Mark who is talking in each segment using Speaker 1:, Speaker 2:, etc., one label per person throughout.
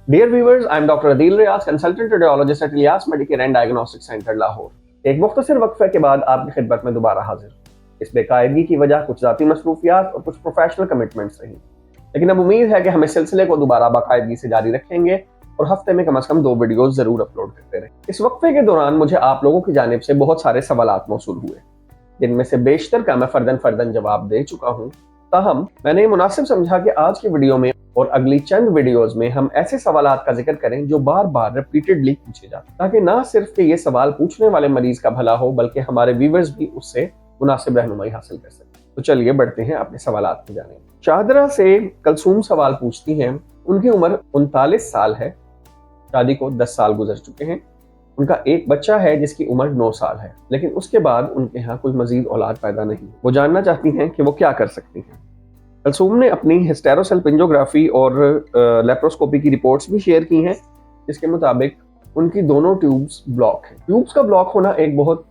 Speaker 1: Dear viewers, I am doctor Adeel Riaz, consultant radiologist at Ilyas medicare and diagnostic centre Lahore. एक मुख्तसर वक्फे के बाद आपकी खिदमत में दोबारा हाजिर। इस बेकायदगी की वजह कुछ ज़ाती मसरूफियात और कुछ प्रोफेशनल कमिटमेंट्स रही, लेकिन अब उम्मीद है कि हम इस सिलसिले को दोबारा बाकायदगी से जारी रखेंगे और हफ्ते में कम से कम 2 वीडियोस जरूर अपलोड करते रहें। इस वक्फे के दौरान मुझे आप लोगों की जानिब से बहुत सारे सवालात मौसूल हुए, जिनमें से बेशतर का मैं फर्दन जवाब दे चुका हूँ। ताहम मैंने ये मुनासिब समझा कि आज की वीडियो में और अगली चंद वीडियोस में हम ऐसे सवालात का जिक्र करें जो बार बार रिपीटेडली पूछे जाते हैं, ताकि ना सिर्फ कि ये सवाल पूछने वाले मरीज का भला हो, बल्कि हमारे व्यूअर्स भी उससे मुनासिब रहनुमाई हासिल कर सकें। तो चलिए बढ़ते हैं अपने सवालात पे जाने। शाहदरा से कलसूम सवाल पूछती हैं। उनकी उम्र 39 साल है, शादी को 10 साल गुजर चुके हैं। उनका एक बच्चा है जिसकी उम्र 9 साल है, लेकिन उसके बाद उनके यहाँ कोई मजीद औलाद पैदा नहीं। वो जानना चाहती हैं कि वो क्या कर सकती हैं। कलसूम ने अपनी हिस्टेरोसल्पिंजोग्राफी और लेप्रोस्कोपी की रिपोर्ट्स भी शेयर की हैं, जिसके मुताबिक उनकी दोनों ट्यूब्स ब्लॉक हैं। ट्यूब्स का ब्लॉक होना एक बहुत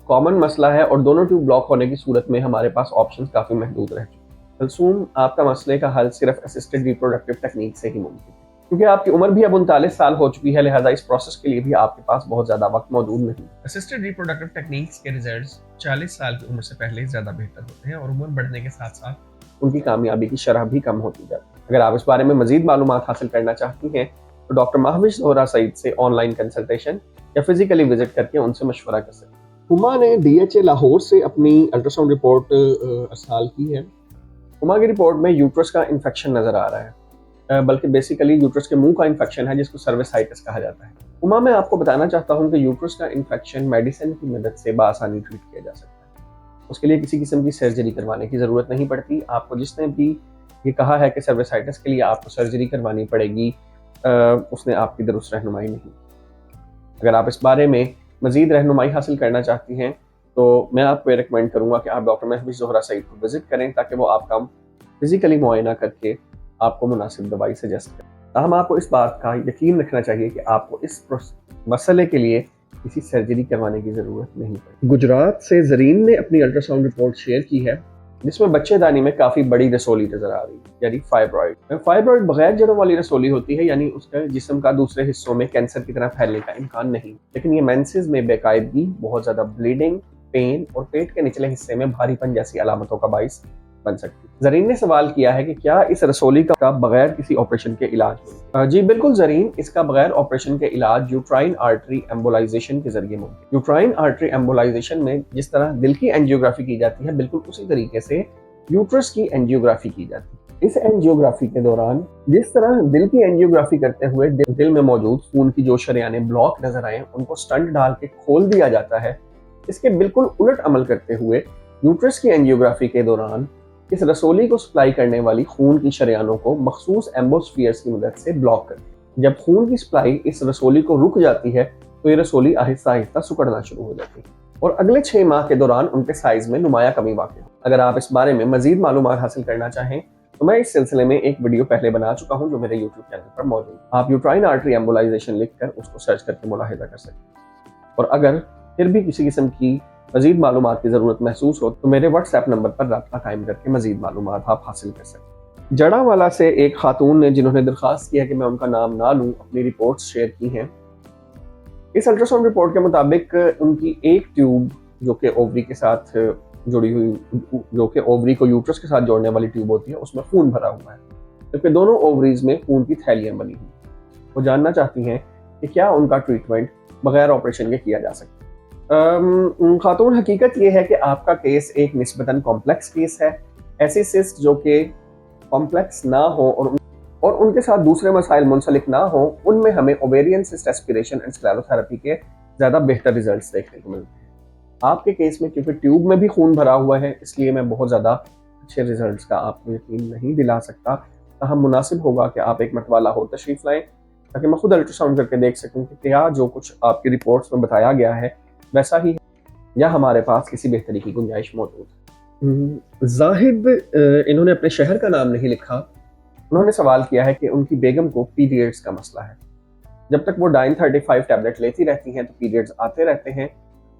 Speaker 1: कॉमन मसला है और दोनों ट्यूब ब्लॉक होने की सूरत में हमारे पास ऑप्शंस काफ़ी महदूद रह चुके हैं। कलसूम, आपका मसले का हल सिर्फ असिस्टेड रिप्रोडक्टिव टेक्निक से ही मुमकिन है, क्योंकि आपकी उम्र भी अब 39 साल हो चुकी है, लिहाजा इस प्रोसेस के लिए भी आपके पास बहुत ज़्यादा वक्त मौजूद नहीं। असिस्टेड रिप्रोडक्टिव टेक्निक्स के रिजल्ट्स 40 साल की उम्र से पहले ज़्यादा बेहतर होते हैं और उम्र बढ़ने के साथ साथ उनकी कामयाबी की शरह भी कम होती जाती है। अगर आप इस बारे में मजीद मालूमात हासिल करना चाहती हैं तो डॉक्टर महविश ज़ोहरा सईद से ऑनलाइन कंसल्टेशन या फिजिकली विजिट करके उनसे मशवरा कर सकते हैं। हुमा ने DHA लाहौर से अपनी अल्ट्रासाउंड रिपोर्ट अरसाल की है। हुमा की रिपोर्ट में यूट्रस का इन्फेक्शन नज़र आ रहा है, बल्कि बेसिकली यूट्रस के मुंह का इन्फेक्शन है, जिसको सर्विसाइटिस कहा जाता है। उमा, मैं आपको बताना चाहता हूं कि यूट्रस का इन्फेक्शन मेडिसिन की मदद से बासानी ट्रीट किया जा सकता है। उसके लिए किसी किस्म की सर्जरी करवाने की ज़रूरत नहीं पड़ती। आपको जिसने भी ये कहा है कि सर्विसाइटिस के लिए आपको सर्जरी करवानी पड़ेगी, उसने आपकी दुरुस्त रहनुमाई नहीं। अगर आप इस बारे में मज़ीद रहनुमाई हासिल करना चाहती हैं तो मैं आपको ये रिकमेंड करूँगा कि आप डॉक्टर महविश ज़ोहरा सईद को विज़िट करें, ताकि वो आपका फिज़िकली मुआयना करके आपको मुनासिब दवाई सजेस्ट करें। हम आपको इस बात का यकीन रखना चाहिए कि आपको इस मसले के लिए किसी सर्जरी करवाने की ज़रूरत नहीं पड़ती। गुजरात से ज़रीन ने अपनी अल्ट्रासाउंड रिपोर्ट शेयर की है, जिसमें बच्चेदानी में काफ़ी बड़ी रसोली नज़र आ रही है, यानी फाइब्रॉइड। फाइब्रॉइड बगैर जड़ों वाली रसोली होती है, यानी उसका जिस्म का दूसरे हिस्सों में कैंसर की तरह फैलने का इम्कान नहीं, लेकिन ये मेंसेस में बेकायदगी, बहुत ज़्यादा ब्लीडिंग, पेन और पेट के निचले हिस्से में भारीपन जैसी अलामतों का बाइस बन सकती है। जरीन ने सवाल किया है कि क्या इस रसोली का बगैर किसी ऑपरेशन के इलाज मुमकिन? जी बिल्कुल जरीन, इसका बगैर ऑपरेशन के इलाज यूट्राइन आर्टरी एम्बोलाइजेशन के जरिए मुमकिन। यूट्राइन आर्टरी एम्बोलाइजेशन में जिस तरह दिल की एंजियोग्राफी की जाती है, बिल्कुल उसी तरीके से यूट्रस की एंजियोग्राफी की जाती है। इस एंजियोग्राफी के दौरान जिस तरह दिल की एंजियोग्राफी करते हुए दिल में मौजूद खून की जो शरियानें ब्लॉक नजर आए उनको स्टंट डाल के खोल दिया जाता है, इसके बिल्कुल उलट अमल करते हुए यूट्रस की एंजियोग्राफी के दौरान इस रसोली को सप्लाई करने वाली खून की शरियानों को मखसूस एम्बोस्फीयर्स की मदद से ब्लॉक करती है। जब खून की सप्लाई इस रसोली को रुक जाती है तो ये रसोली आहिस्ता आहिस्ता सिकुड़ना शुरू हो जाती है और अगले 6 माह के दौरान उनके साइज में नुमाया कमी वाक़ हो। अगर आप इस बारे में मजीद मालूमात हासिल करना चाहें तो मैं इस सिलसिले में एक वीडियो पहले बना चुका हूं, जो मेरे YouTube चैनल पर मौजूद है। आप यूट्राइन आर्टरी एम्बोलाइजेशन लिखकर उसको सर्च करके मुलाहिजा कर सकते हैं। और अगर फिर भी किसी किस्म की मजीद मालूमात की ज़रूरत महसूस हो तो मेरे WhatsApp नंबर पर रब्ता कायम करके मजीद मालूमात आप हासिल कर सकते हैं। जड़ावाला से एक खातून ने, जिन्होंने दरख्वास्त किया कि मैं उनका नाम ना लूँ, अपनी रिपोर्ट्स शेयर की हैं। इस अल्ट्रासाउंड रिपोर्ट के मुताबिक उनकी एक ट्यूब जो कि ओवरी के साथ जुड़ी हुई, जो कि ओवरी को यूट्रस के साथ जोड़ने वाली ट्यूब होती है, उसमें खून भरा हुआ है, जबकि दोनों ओवरीज में खून की थैलियां बनी हुई। वो जानना चाहती हैं कि क्या उनका ट्रीटमेंट बगैर ऑपरेशन के किया जा सकता है। खातून, हकीकत ये है कि आपका केस एक निस्बतन कॉम्प्लेक्स केस है। ऐसी सिस्ट जो कि कॉम्प्लेक्स ना हो और उनके साथ दूसरे मसाइल मुंसलिक ना हो, उनमें हमें ovarian cyst aspiration and sclerotherapy के ज़्यादा बेहतर रिजल्ट्स देखने को मिलते हैं। आपके केस में क्योंकि ट्यूब में भी खून भरा हुआ है, इसलिए मैं बहुत ज़्यादा अच्छे रिजल्ट्स का आपको यकीन नहीं दिला सकता। ताहम मुनासिब होगा कि आप एक मरतबा लाहौर तशरीफ़ लाएँ, ताकि मैं खुद अल्ट्रासाउंड करके देख सकूँ कि क्या जो कुछ आपकी रिपोर्ट्स में बताया गया है वैसा ही है या हमारे पास किसी बेहतरी की गुंजाइश मौजूद है। जाहिद, इन्होंने अपने शहर का नाम नहीं लिखा। उन्होंने सवाल किया है कि उनकी बेगम को पीरियड्स का मसला है। जब तक वो डाइन 35 टैबलेट लेती रहती हैं तो पीरियड्स आते रहते हैं,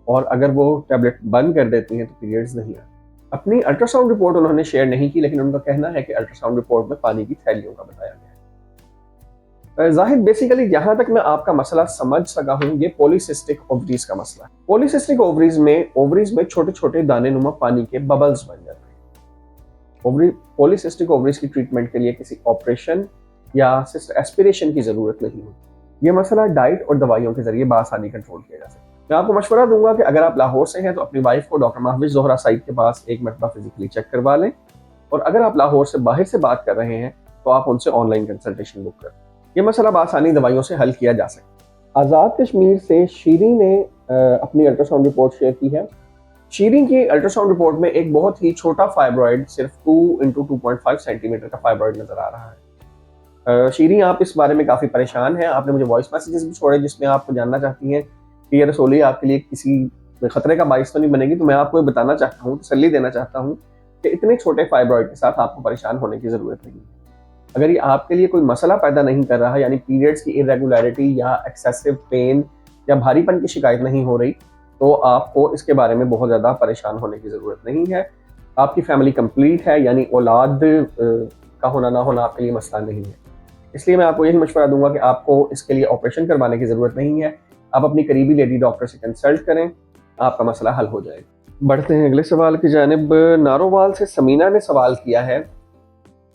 Speaker 1: और अगर वो टैबलेट बंद कर देती हैं तो पीरियड्स नहीं आते। अपनी अल्ट्रासाउंड रिपोर्ट उन्होंने शेयर नहीं की, लेकिन उनका कहना है कि अल्ट्रासाउंड रिपोर्ट में पानी की थैलियों का बताया गया है। जाहिद, बेसिकली यहाँ तक मैं आपका मसला समझ सका हूँ, ये पॉलीसिस्टिक ओवरीज का मसला है। पॉलीसिस्टिक ओवरीज में छोटे छोटे दाने नुमा पानी के बबल्स बन जाते हैं। पॉलीसिस्टिक ओवरीज की ट्रीटमेंट के लिए किसी ऑपरेशन या सिस्ट एस्पिरेशन की जरूरत नहीं होती। ये मसला डाइट और दवाइयों के जरिए बआसानी कंट्रोल किया जा सकता है। मैं आपको मशवरा दूंगा कि अगर आप लाहौर से हैं तो अपनी वाइफ को डॉक्टर महफिज जोहरा सईद के पास एक मरतबा फिजिकली चेक करवा लें, और अगर आप लाहौर से बाहर से बात कर रहे हैं तो आप उनसे ऑनलाइन कंसल्टेशन बुक करें। ये मसला बआसानी दवाइयों से हल किया जा सकता है। आज़ाद कश्मीर से शीरी ने अपनी अल्ट्रासाउंड रिपोर्ट शेयर की है। शीरी की अल्ट्रासाउंड रिपोर्ट में एक बहुत ही छोटा फाइब्रॉइड, सिर्फ 2 × 2.5 सेंटीमीटर का फाइब्रॉइड नजर आ रहा है। शीरी, आप इस बारे में काफी परेशान हैं। आपने मुझे वॉइस मैसेजेस भी छोड़े जिसमें आप जानना चाहती हैं कि ये रसोली आपके लिए किसी खतरे का बाइस तो नहीं बनेगी। तो मैं आपको ये बताना चाहता हूँ, तसल्ली देना चाहता हूँ कि इतने छोटे फाइब्रॉइड के साथ आपको परेशान होने की जरूरत नहीं है। अगर ये आपके लिए कोई मसला पैदा नहीं कर रहा, यानी पीरियड्स की इरेगुलरिटी या एक्सेसिव पेन या भारीपन की शिकायत नहीं हो रही, तो आपको इसके बारे में बहुत ज़्यादा परेशान होने की ज़रूरत नहीं है। आपकी फैमिली कंप्लीट है, यानी औलाद का होना ना होना आपके लिए मसला नहीं है। इसलिए मैं आपको यही मशवरा दूंगा कि आपको इसके लिए ऑपरेशन करवाने की ज़रूरत नहीं है। आप अपनी करीबी लेडी डॉक्टर से कंसल्ट करें, आपका मसला हल हो जाएगा। बढ़ते हैं अगले सवाल की जानिब। नारोवाल से समीना ने सवाल किया है,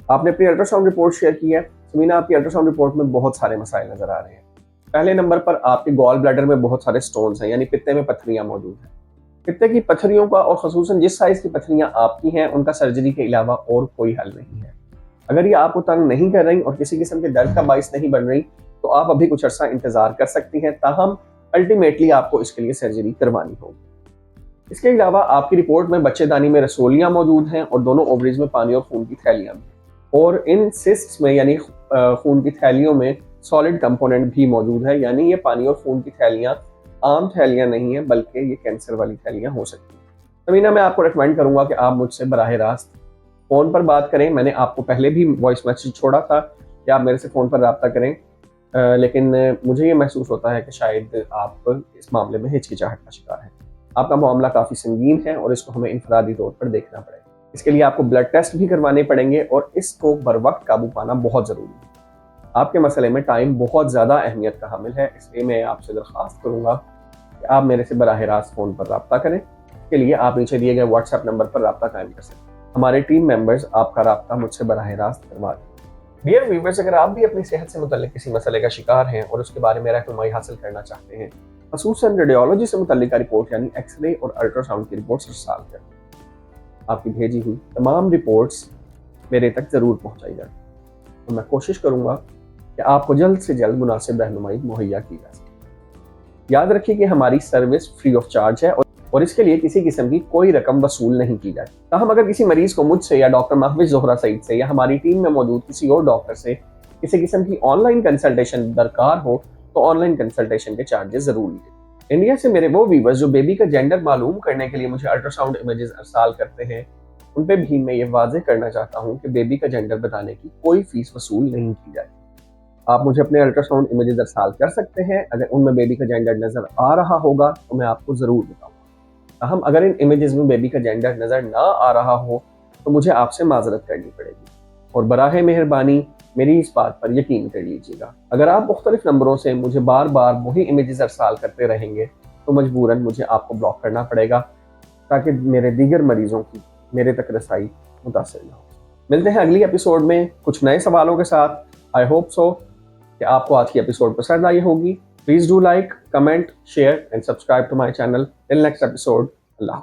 Speaker 1: आपने अपनी अल्ट्रासाउंड रिपोर्ट शेयर की है। समीना, आपकी अल्ट्रासाउंड रिपोर्ट में बहुत सारे मसाइल नजर आ रहे हैं। पहले नंबर पर आपके गॉल ब्लैडर में बहुत सारे स्टोन्स हैं, यानी पित्ते में पत्थरियां मौजूद हैं। पित्ते की पत्थरियों का, और खसूसन जिस साइज की पत्थरियां आपकी हैं, उनका सर्जरी के अलावा और कोई हल नहीं है। अगर ये आपको तंग नहीं कर रही और किसी किस्म के दर्द का बाइस नहीं बन रही, तो आप अभी कुछ अर्सा इंतजार कर सकती हैं। ताहम अल्टीमेटली आपको इसके लिए सर्जरी करवानी होगी। इसके अलावा आपकी रिपोर्ट में बच्चेदानी में रसोलियां मौजूद हैं और दोनों ओवरीज में पानी और खून की थैलियां भी, और इन सिस्ट्स में यानी खून की थैलियों में सॉलिड कंपोनेंट भी मौजूद है। यानी ये पानी और खून की थैलियां आम थैलियां नहीं है, बल्कि ये कैंसर वाली थैलियां हो सकती हैं। समीना, मैं आपको रिकमेंड करूंगा कि आप मुझसे बराह रास्त फ़ोन पर बात करें। मैंने आपको पहले भी वॉइस मैसेज छोड़ा था कि आप मेरे से फ़ोन पर रब्ता करें, लेकिन मुझे ये महसूस होता है कि शायद आप इस मामले में हिचकिचाहट का शिकार हैं। आपका मामला काफ़ी संगीन है और इसको हमें इनफरादी तौर पर देखना पड़ेगा। इसके लिए आपको ब्लड टेस्ट भी करवाने पड़ेंगे और इसको बर वक्त काबू पाना बहुत ज़रूरी है। आपके मसले में टाइम बहुत ज़्यादा अहमियत का हामिल है, इसलिए मैं आपसे दरख्वास्त करूँगा कि आप मेरे से बराह रास्त फ़ोन पर रब्ता करें। इसके लिए आप नीचे दिए गए व्हाट्सएप नंबर पर रब्ता कायम कर सकते हैं। हमारे टीम मेंबर्स आपका रब्ता मुझसे बराह रास्त करवा दें। डियर व्यूअर्स, अगर आप भी अपनी सेहत से मुतल्लिक किसी मसले का शिकार हैं और उसके बारे में रहनुमाई हासिल करना चाहते हैं, खसूसन रेडियोलॉजी से मुतल्लिक रिपोर्ट यानी एक्सरे और अल्ट्रासाउंड की रिपोर्ट्स इरसाल करें। आपकी भेजी हुई तमाम रिपोर्ट्स मेरे तक ज़रूर पहुंचाई जाए, तो मैं कोशिश करूंगा कि आपको जल्द से जल्द मुनासिब रहनुमाई मुहैया की जा सके। याद रखिए कि हमारी सर्विस फ्री ऑफ चार्ज है और इसके लिए किसी किस्म की कोई रकम वसूल नहीं की जाती। ताहम अगर किसी मरीज को मुझसे या डॉक्टर महफिज जोहरा सईद से या हमारी टीम में मौजूद किसी और डॉक्टर से किसी किस्म की ऑनलाइन कंसल्टेशन दरकार हो, तो ऑनलाइन कंसल्टेशन के चार्जेस जरूर लीजिए। इंडिया से मेरे वो व्यूवर्स जो बेबी का जेंडर मालूम करने के लिए मुझे अल्ट्रासाउंड इमेजेस अरसाल करते हैं, उन पे भी मैं ये वाजे करना चाहता हूँ कि बेबी का जेंडर बताने की कोई फीस वसूल नहीं की जाती। आप मुझे अपने अल्ट्रासाउंड इमेजेस अरसाल कर सकते हैं। अगर उनमें बेबी का जेंडर नजर आ रहा होगा तो मैं आपको जरूर बताऊंगा। हम अगर इन इमेजेस में बेबी का जेंडर नजर ना आ रहा हो तो मुझे आपसे माजरत करनी पड़ेगी, और बराह मेहरबानी मेरी इस बात पर यकीन कर लीजिएगा। अगर आप मुख्तलिफ नंबरों से मुझे बार बार वही इमेजेस अरसाल करते रहेंगे तो मजबूरन मुझे आपको ब्लॉक करना पड़ेगा, ताकि मेरे दीगर मरीजों की मेरे तक रसाई मुतासर न हो। मिलते हैं अगली एपिसोड में कुछ नए सवालों के साथ। आई होप सो कि आपको आज की एपिसोड पसंद आई होगी। Please do like, comment, share and subscribe to my channel. Till next episode, Allah.